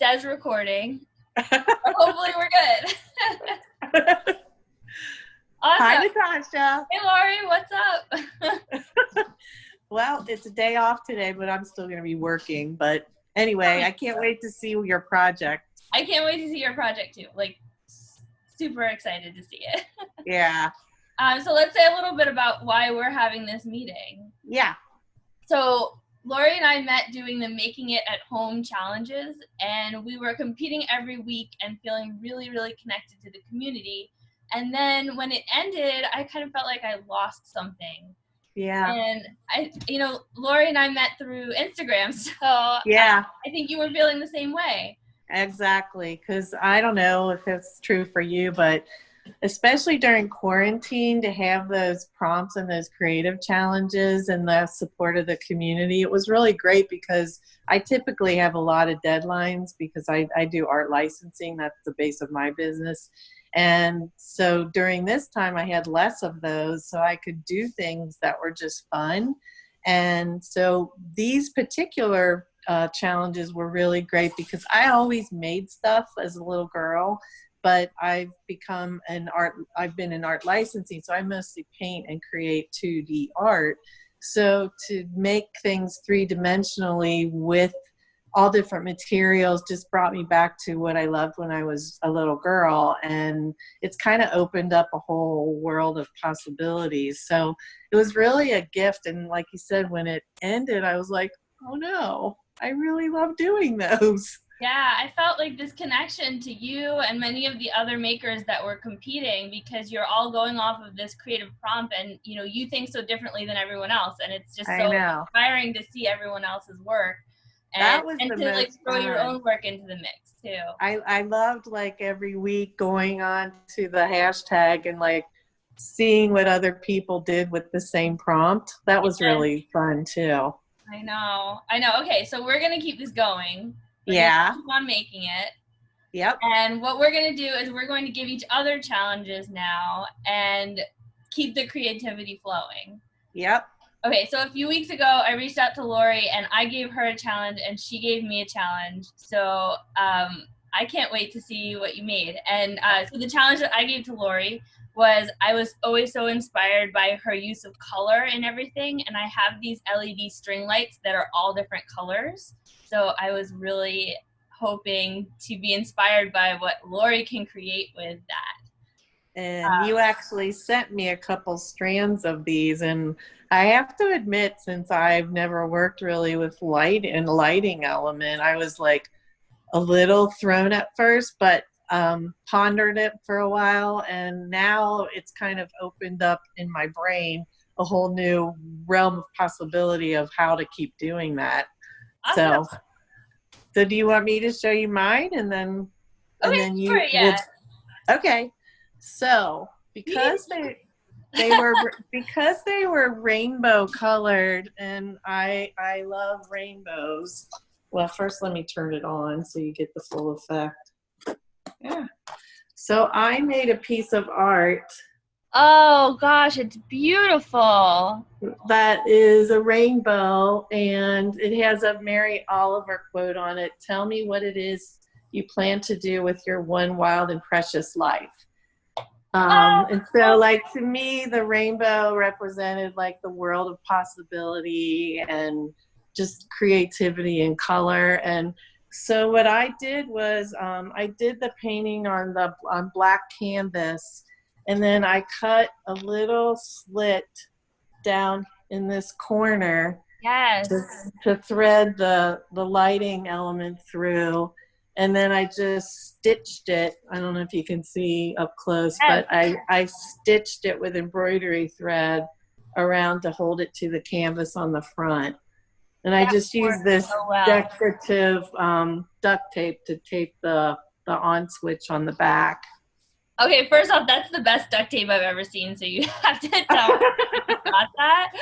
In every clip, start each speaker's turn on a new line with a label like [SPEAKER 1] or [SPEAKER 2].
[SPEAKER 1] says recording. So hopefully we're good. Awesome.
[SPEAKER 2] Hi, Natasha.
[SPEAKER 1] Hey, Lori, what's up?
[SPEAKER 2] Well, it's a day off today, but I'm still going to be working. But anyway, I can't wait to see your project.
[SPEAKER 1] I can't wait to see your project too. Like, super excited to see it.
[SPEAKER 2] Yeah.
[SPEAKER 1] So let's say a little bit about why we're having this meeting.
[SPEAKER 2] Yeah.
[SPEAKER 1] So Lori and I met doing the Making It at Home challenges, and we were competing every week and feeling really, really connected to the community. And then when it ended, I kind of felt like I lost something.
[SPEAKER 2] Yeah.
[SPEAKER 1] And Lori and I met through Instagram, so
[SPEAKER 2] yeah,
[SPEAKER 1] I think you were feeling the same way.
[SPEAKER 2] Exactly, because I don't know if it's true for you, but especially during quarantine, to have those prompts and those creative challenges and the support of the community, it was really great because I typically have a lot of deadlines because I do art licensing. That's the base of my business. And so during this time, I had less of those, so I could do things that were just fun. And so these particular challenges were really great because I always made stuff as a little girl, but I've been in art licensing, so I mostly paint and create 2D art. So to make things three-dimensionally with all different materials just brought me back to what I loved when I was a little girl, and it's kind of opened up a whole world of possibilities. So it was really a gift, and like you said, when it ended, I was like, oh no, I really love doing those.
[SPEAKER 1] Yeah, I felt like this connection to you and many of the other makers that were competing because you're all going off of this creative prompt and, you think so differently than everyone else. And it's just so inspiring to see everyone else's work and to like throw your own work into the mix too.
[SPEAKER 2] I loved like every week going on to the hashtag and like seeing what other people did with the same prompt. That was really fun too.
[SPEAKER 1] I know. Okay, so we're going to keep this going. We're gonna keep on making it.
[SPEAKER 2] Yep.
[SPEAKER 1] And what we're going to do is we're going to give each other challenges now and keep the creativity flowing.
[SPEAKER 2] Yep.
[SPEAKER 1] Okay, so a few weeks ago, I reached out to Lori and I gave her a challenge and she gave me a challenge. So I can't wait to see what you made. And so the challenge that I gave to Lori was I was always so inspired by her use of color in everything. And I have these LED string lights that are all different colors. So I was really hoping to be inspired by what Lori can create with that.
[SPEAKER 2] And you actually sent me a couple strands of these. And I have to admit, since I've never worked really with light and lighting element, I was like a little thrown at first, but pondered it for a while. And now it's kind of opened up in my brain a whole new realm of possibility of how to keep doing that.
[SPEAKER 1] Awesome.
[SPEAKER 2] So do you want me to show you mine and then Okay. So because they were rainbow colored, and I love rainbows. Well, first let me turn it on so you get the full effect. Yeah. So I made a piece of art.
[SPEAKER 1] Oh gosh, it's beautiful.
[SPEAKER 2] That is a rainbow, and it has a Mary Oliver quote on it. Tell me what it is you plan to do with your one wild and precious life. And so, like, to me, the rainbow represented like the world of possibility and just creativity and color. And so what I did was I did the painting on black canvas, and then I cut a little slit down in this corner to thread the lighting element through. And then I just stitched it. I don't know if you can see up close, but I stitched it with embroidery thread around to hold it to the canvas on the front. And I just used this decorative duct tape to tape the on switch on the back.
[SPEAKER 1] Okay, first off, that's the best duct tape I've ever seen, so you have to tell me about that.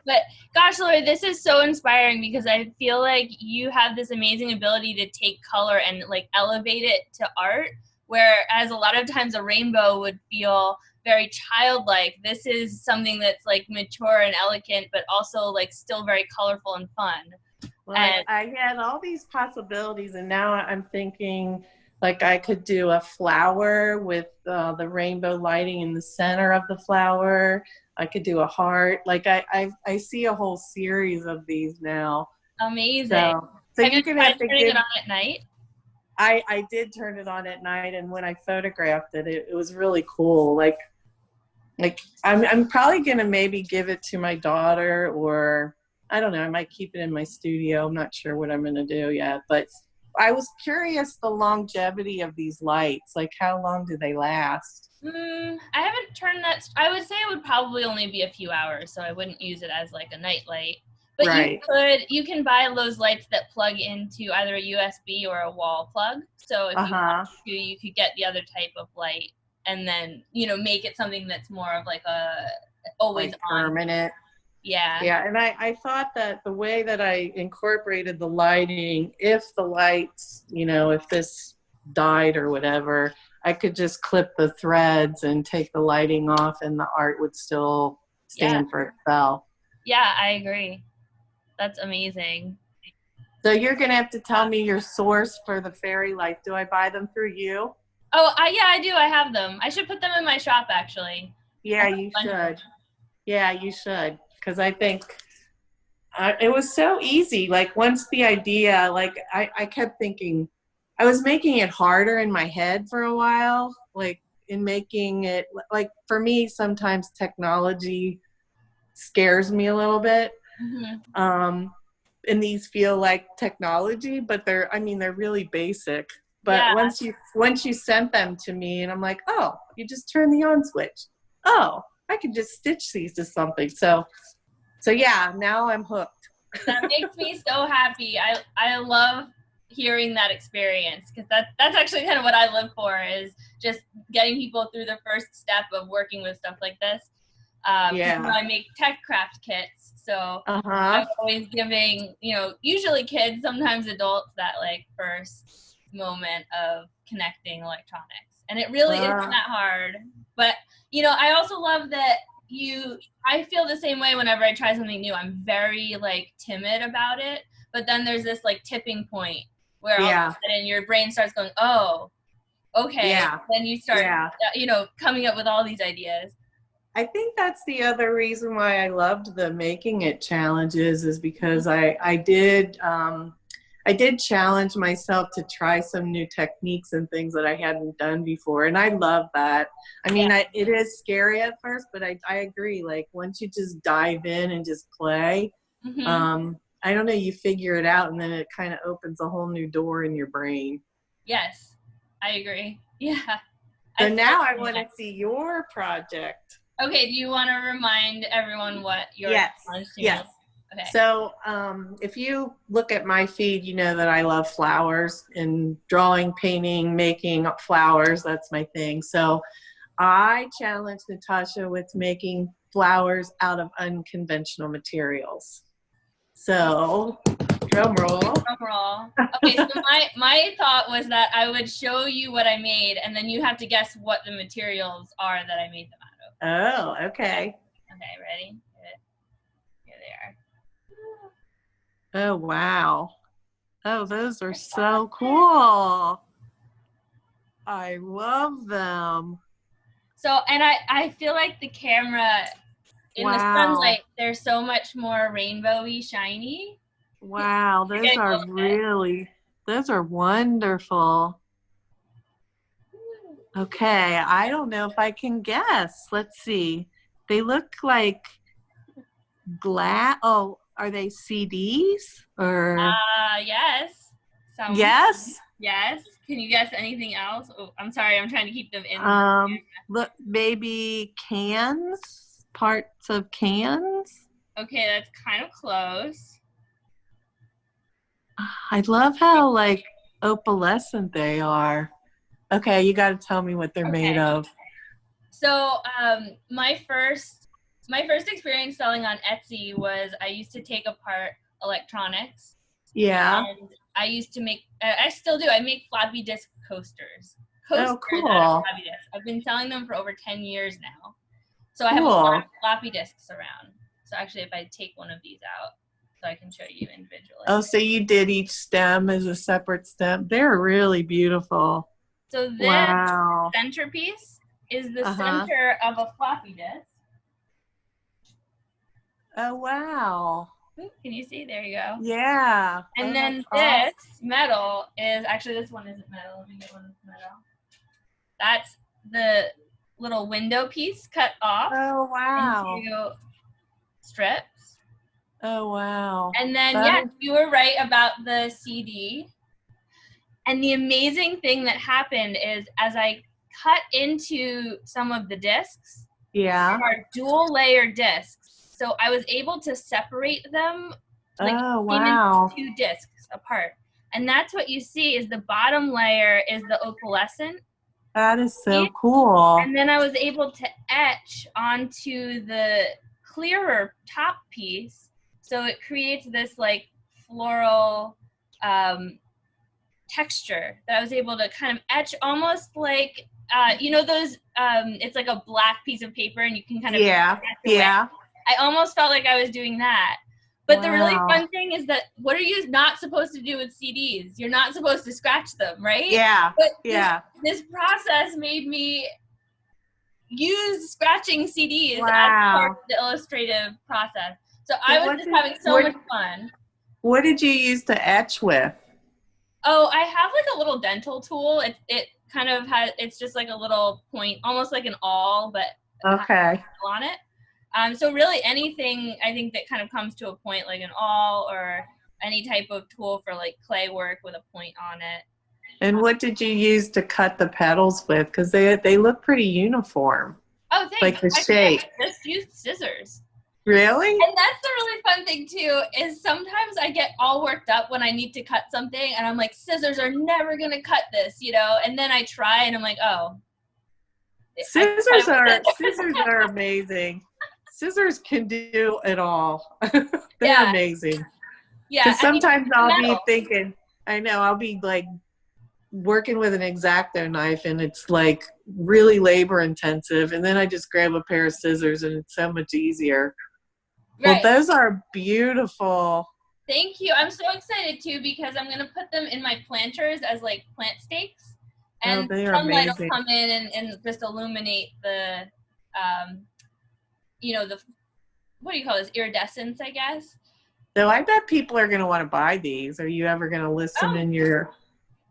[SPEAKER 1] But gosh, Lori, this is so inspiring because I feel like you have this amazing ability to take color and like elevate it to art, whereas a lot of times a rainbow would feel very childlike. This is something that's like mature and elegant, but also like still very colorful and fun.
[SPEAKER 2] Well, I had all these possibilities, and now I'm thinking like I could do a flower with the rainbow lighting in the center of the flower. I could do a heart. Like I see a whole series of these now.
[SPEAKER 1] Amazing.
[SPEAKER 2] So
[SPEAKER 1] Have you
[SPEAKER 2] you're gonna
[SPEAKER 1] tried
[SPEAKER 2] have to
[SPEAKER 1] turning
[SPEAKER 2] give.
[SPEAKER 1] it on at night?
[SPEAKER 2] I did turn it on at night, and when I photographed it, it was really cool. Like I'm probably gonna maybe give it to my daughter, or I don't know, I might keep it in my studio. I'm not sure what I'm gonna do yet, but I was curious the longevity of these lights. Like how long do they last?
[SPEAKER 1] I haven't turned that. I would say it would probably only be a few hours, so I wouldn't use it as like a night light. But
[SPEAKER 2] Right.
[SPEAKER 1] you can buy those lights that plug into either a USB or a wall plug. So if you want to, you could get the other type of light and then, make it something that's more of like a always
[SPEAKER 2] like
[SPEAKER 1] on.
[SPEAKER 2] permanent.
[SPEAKER 1] Yeah.
[SPEAKER 2] Yeah, and I thought that the way that I incorporated the lighting, if the lights, if this died or whatever, I could just clip the threads and take the lighting off and the art would still stand for itself.
[SPEAKER 1] Yeah, I agree. That's amazing.
[SPEAKER 2] So you're going to have to tell me your source for the fairy lights. Do I buy them through you?
[SPEAKER 1] Oh, yeah, I do. I have them. I should put them in my shop, actually.
[SPEAKER 2] Yeah, you should. Yeah, you should. Because I think it was so easy. Like once the idea, like I kept thinking, I was making it harder in my head for a while. Like in making it, like for me, sometimes technology scares me a little bit.
[SPEAKER 1] Mm-hmm.
[SPEAKER 2] And these feel like technology, but they're really basic. But once you sent them to me, and I'm like, oh, you just turn the on switch. Oh, I can just stitch these to something. So yeah, now I'm hooked.
[SPEAKER 1] That makes me so happy. I love hearing that experience, because that's actually kind of what I live for, is just getting people through the first step of working with stuff like this. I make tech craft kits, so I'm always giving, usually kids, sometimes adults, that like first moment of connecting electronics, and it really isn't that hard. But I also love that I feel the same way whenever I try something new. I'm very like timid about it, but then there's this like tipping point where all of a sudden your brain starts going, oh, okay. Then you start, coming up with all these ideas.
[SPEAKER 2] I think that's the other reason why I loved the Making It challenges, is because I did challenge myself to try some new techniques and things that I hadn't done before, and I love that. I mean, it is scary at first, but I agree. Like once you just dive in and just play, I don't know, you figure it out, and then it kind of opens a whole new door in your brain.
[SPEAKER 1] Yes, I agree. Yeah.
[SPEAKER 2] So now I want to see your project.
[SPEAKER 1] Okay, do you want to remind everyone what your challenge to
[SPEAKER 2] Yes. Okay. So if you look at my feed, you know that I love flowers, and drawing, painting, making flowers. That's my thing. So I challenged Natasha with making flowers out of unconventional materials. So drum roll.
[SPEAKER 1] Drum roll. Okay, so my thought was that I would show you what I made, and then you have to guess what the materials are that I made them out of.
[SPEAKER 2] Oh, okay.
[SPEAKER 1] Okay, ready? Good. Here
[SPEAKER 2] they are. Oh, wow. Oh, those are so cool. I love them.
[SPEAKER 1] So, and I feel like the camera, in the sunlight, they're so much more rainbowy, shiny.
[SPEAKER 2] Wow, those are wonderful. Okay, I don't know if I can guess. Let's see. They look like glass. Oh, are they CDs or?
[SPEAKER 1] Yes.
[SPEAKER 2] Yes.
[SPEAKER 1] Yes. Can you guess anything else? Oh, I'm sorry. I'm trying to keep them in.
[SPEAKER 2] Look, maybe cans. Parts of cans.
[SPEAKER 1] Okay, that's kind of close.
[SPEAKER 2] I love how like opalescent they are. Okay, you got to tell me what they're made of.
[SPEAKER 1] So, my first experience selling on Etsy was I used to take apart electronics.
[SPEAKER 2] Yeah.
[SPEAKER 1] And I used to make, I still do, I make floppy disk coasters.
[SPEAKER 2] Oh, cool.
[SPEAKER 1] Out of floppy disks. I've been selling them for over 10 years now. So I have a lot of floppy disks around. So actually, if I take one of these out, so I can show you individually.
[SPEAKER 2] Oh, so you did each stem as a separate stem. They're really beautiful.
[SPEAKER 1] So this
[SPEAKER 2] Wow.
[SPEAKER 1] centerpiece is the center of a floppy disk.
[SPEAKER 2] Oh, wow.
[SPEAKER 1] Ooh, can you see? There you go.
[SPEAKER 2] Yeah.
[SPEAKER 1] And then this metal is, actually this one isn't metal. Let me get one that's metal. That's the little window piece cut off into strips.
[SPEAKER 2] Oh, wow.
[SPEAKER 1] And then, you were right about the CD. And the amazing thing that happened is as I cut into some of the discs,
[SPEAKER 2] yeah,
[SPEAKER 1] are dual layer discs. So I was able to separate them like into 2 discs apart. And that's what you see is the bottom layer is the opalescent.
[SPEAKER 2] That is so cool.
[SPEAKER 1] And then I was able to etch onto the clearer top piece. So it creates this like floral texture that I was able to kind of etch almost like, you know, those, it's like a black piece of paper and you can kind of, I almost felt like I was doing that. But the really fun thing is that what are you not supposed to do with CDs? You're not supposed to scratch them, right?
[SPEAKER 2] Yeah.
[SPEAKER 1] But this process made me use scratching CDs as part of the illustrative process. So I was just having so much fun.
[SPEAKER 2] What did you use to etch with?
[SPEAKER 1] Oh, I have like a little dental tool. It kind of has, it's just like a little point, almost like an awl, but on it. So really anything I think that kind of comes to a point like an awl or any type of tool for like clay work with a point on it.
[SPEAKER 2] And what did you use to cut the petals with? Because they look pretty uniform.
[SPEAKER 1] Oh, thanks.
[SPEAKER 2] Like the shape.
[SPEAKER 1] I just used scissors.
[SPEAKER 2] Really?
[SPEAKER 1] And that's the really fun thing too, is sometimes I get all worked up when I need to cut something and I'm like, scissors are never gonna cut this, you know, and then I try and I'm like, oh.
[SPEAKER 2] Scissors are amazing. Scissors can do it all. They're amazing. Yeah. Because sometimes I'll be thinking, I'll be like working with an X-Acto knife and it's like really labor intensive. And then I just grab a pair of scissors and it's so much easier. Right. Well, those are beautiful.
[SPEAKER 1] Thank you. I'm so excited too because I'm going to put them in my planters as like plant stakes. And sunlight will come in and just illuminate the, you know, the, what do you call this, iridescence, I guess.
[SPEAKER 2] So I bet people are going to want to buy these. Are you ever going to list them in your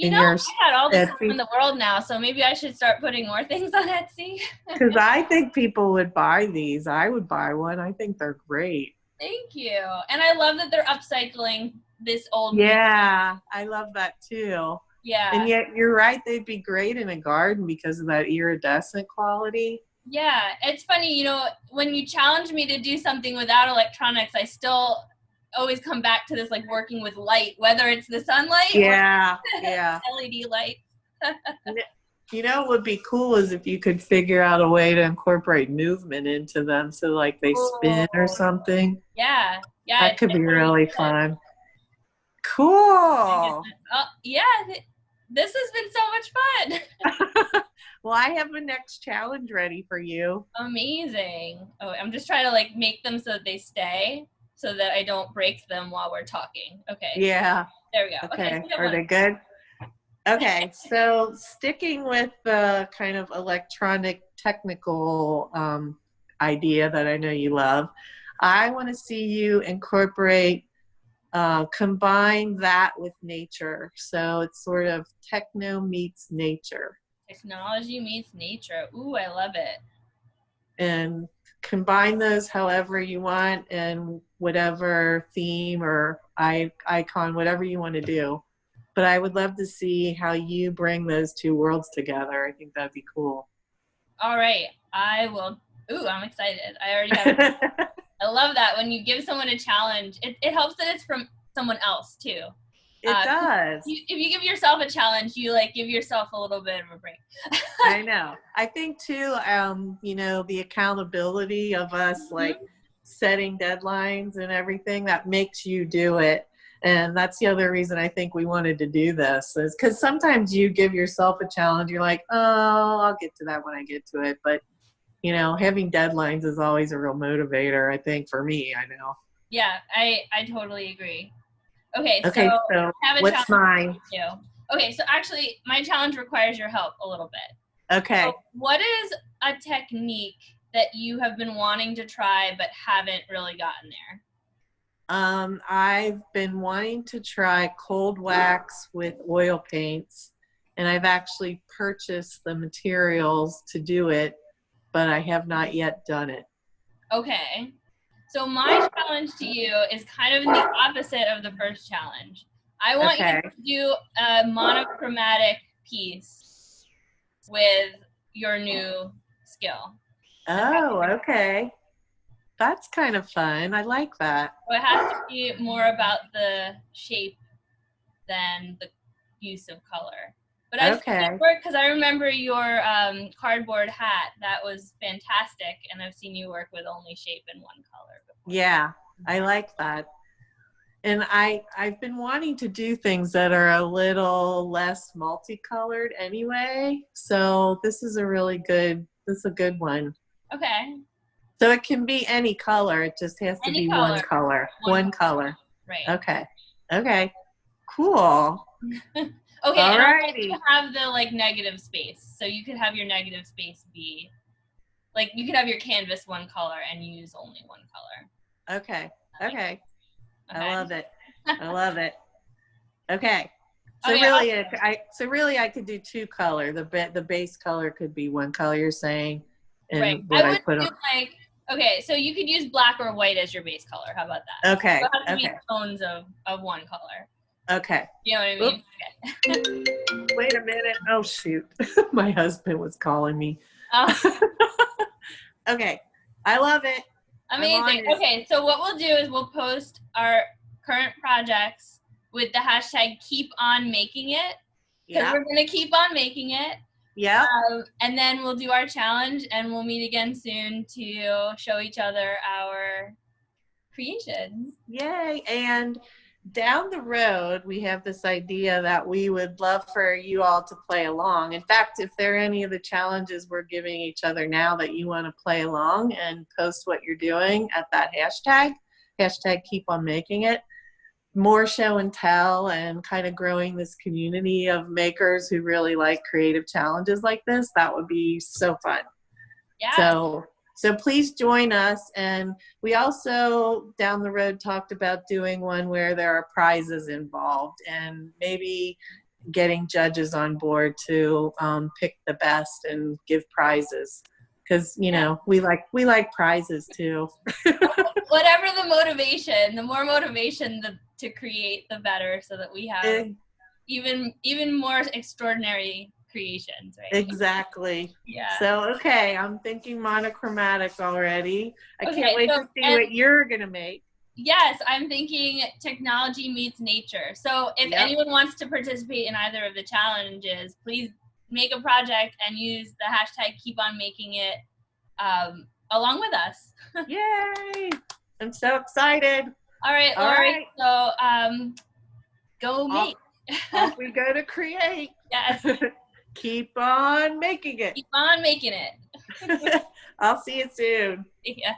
[SPEAKER 1] I had all the time in the world now, so maybe I should start putting more things on Etsy.
[SPEAKER 2] Because I think people would buy these. I would buy one. I think they're great.
[SPEAKER 1] Thank you. And I love that they're upcycling this old
[SPEAKER 2] Yeah, I love that too.
[SPEAKER 1] Yeah.
[SPEAKER 2] And yet you're right, they'd be great in a garden because of that iridescent quality.
[SPEAKER 1] Yeah, it's funny, you know, when you challenge me to do something without electronics, I still always come back to this like working with light, whether it's the sunlight or LED light.
[SPEAKER 2] You know what would be cool is if you could figure out a way to incorporate movement into them so like they spin or something.
[SPEAKER 1] Yeah.
[SPEAKER 2] That could be really fun. Cool.
[SPEAKER 1] This has been so much fun.
[SPEAKER 2] Well, I have a next challenge ready for you.
[SPEAKER 1] Amazing. Oh, I'm just trying to like make them so that they stay so that I don't break them while we're talking. Okay.
[SPEAKER 2] Yeah.
[SPEAKER 1] There we go.
[SPEAKER 2] Okay. Are they good? Okay. So sticking with the kind of electronic technical idea that I know you love, I want to see you incorporate combine that with nature. So it's sort of techno meets nature.
[SPEAKER 1] Technology meets nature. Ooh, I love it.
[SPEAKER 2] And combine those however you want and whatever theme or icon, whatever you want to do. But I would love to see how you bring those two worlds together. I think that'd be cool.
[SPEAKER 1] All right. I will. Ooh, I'm excited. I already have I love that when you give someone a challenge. It helps that it's from someone else too.
[SPEAKER 2] It does.
[SPEAKER 1] If you give yourself a challenge, you like give yourself a little bit of a break.
[SPEAKER 2] I know. I think too, you know, the accountability of us like setting deadlines and everything that makes you do it. And that's the other reason I think we wanted to do this is because sometimes you give yourself a challenge. You're like, oh, I'll get to that when I get to it. But, you know, having deadlines is always a real motivator, I think, for me, I know.
[SPEAKER 1] Yeah, I totally agree. Okay, so
[SPEAKER 2] Okay, so
[SPEAKER 1] I have a
[SPEAKER 2] what's
[SPEAKER 1] challenge
[SPEAKER 2] mine?
[SPEAKER 1] for you. Okay, so actually, my challenge requires your help a little bit. So
[SPEAKER 2] Okay.
[SPEAKER 1] what is a technique that you have been wanting to try but haven't really gotten there?
[SPEAKER 2] I've been wanting to try cold wax with oil paints, and I've actually purchased the materials to do it, but I have not yet done it.
[SPEAKER 1] Okay. So my challenge to you is kind of the opposite of the first challenge. I want you
[SPEAKER 2] Okay.
[SPEAKER 1] to do a monochromatic piece with your new skill.
[SPEAKER 2] Oh, okay. That's kind of fun. I like that.
[SPEAKER 1] So it has to be more about the shape than the use of color. But I've seen you
[SPEAKER 2] Okay.
[SPEAKER 1] work because I remember your cardboard hat. That was fantastic, and I've seen you work with only shape in one color before.
[SPEAKER 2] Yeah, I like that. And I've been wanting to do things that are a little less multicolored anyway. So this is a good one.
[SPEAKER 1] Okay,
[SPEAKER 2] So it can be any color. It just has to
[SPEAKER 1] any
[SPEAKER 2] be one
[SPEAKER 1] color,
[SPEAKER 2] color.
[SPEAKER 1] one
[SPEAKER 2] One
[SPEAKER 1] color,
[SPEAKER 2] color.
[SPEAKER 1] right?
[SPEAKER 2] Okay. Okay. Cool.
[SPEAKER 1] Okay,
[SPEAKER 2] All
[SPEAKER 1] and I'll let you
[SPEAKER 2] righty.
[SPEAKER 1] have the like negative space. So you could have your negative space be like you could have your canvas one color and use only one color.
[SPEAKER 2] Okay. Okay. I
[SPEAKER 1] Okay.
[SPEAKER 2] love it. I love it. Okay. So
[SPEAKER 1] Okay.
[SPEAKER 2] really, I could do two color. The base color could be one color. You're saying,
[SPEAKER 1] Right.
[SPEAKER 2] and
[SPEAKER 1] I
[SPEAKER 2] what I
[SPEAKER 1] would
[SPEAKER 2] put
[SPEAKER 1] do
[SPEAKER 2] on.
[SPEAKER 1] like okay, so you could use black or white as your base color. How about that?
[SPEAKER 2] Okay.
[SPEAKER 1] So it has to be
[SPEAKER 2] Okay.
[SPEAKER 1] tones of one color.
[SPEAKER 2] Okay.
[SPEAKER 1] You know what I
[SPEAKER 2] Oops.
[SPEAKER 1] mean? Okay.
[SPEAKER 2] Wait a minute. Oh shoot. My husband was calling me.
[SPEAKER 1] Oh,
[SPEAKER 2] Okay. I love it. I'm on
[SPEAKER 1] amazing.
[SPEAKER 2] it.
[SPEAKER 1] Okay, so what we'll do is we'll post our current projects with the hashtag keep on making it because
[SPEAKER 2] Yep.
[SPEAKER 1] we're gonna keep on making it.
[SPEAKER 2] Yep.
[SPEAKER 1] And then we'll do our challenge and we'll meet again soon to show each other our creations.
[SPEAKER 2] Yay. And down the road, we have this idea that we would love for you all to play along. In fact, if there are any of the challenges we're giving each other now that you want to play along and post what you're doing at that hashtag keep on making it, more show and tell and kind of growing this community of makers who really like creative challenges like this, that would be so fun.
[SPEAKER 1] Yeah.
[SPEAKER 2] So please join us. And we also down the road talked about doing one where there are prizes involved and maybe getting judges on board to pick the best and give prizes. Because we like prizes too.
[SPEAKER 1] Whatever the motivation, the more motivation to create, the better, so that we have even more extraordinary creations, right?
[SPEAKER 2] Exactly.
[SPEAKER 1] Yeah.
[SPEAKER 2] So, okay, I'm thinking monochromatic already. I can't
[SPEAKER 1] Okay.
[SPEAKER 2] wait
[SPEAKER 1] So
[SPEAKER 2] to see what you're going to make.
[SPEAKER 1] yes, I'm thinking technology meets nature. So if
[SPEAKER 2] Yep.
[SPEAKER 1] anyone wants to participate in either of the challenges, please make a project and use the hashtag keep on making it along with us.
[SPEAKER 2] Yay! I'm so excited.
[SPEAKER 1] All right,
[SPEAKER 2] All
[SPEAKER 1] Lori.
[SPEAKER 2] right.
[SPEAKER 1] So go make.
[SPEAKER 2] Off we go to create.
[SPEAKER 1] Yes.
[SPEAKER 2] Keep on making it.
[SPEAKER 1] Keep on making it.
[SPEAKER 2] I'll see you soon.
[SPEAKER 1] Yeah.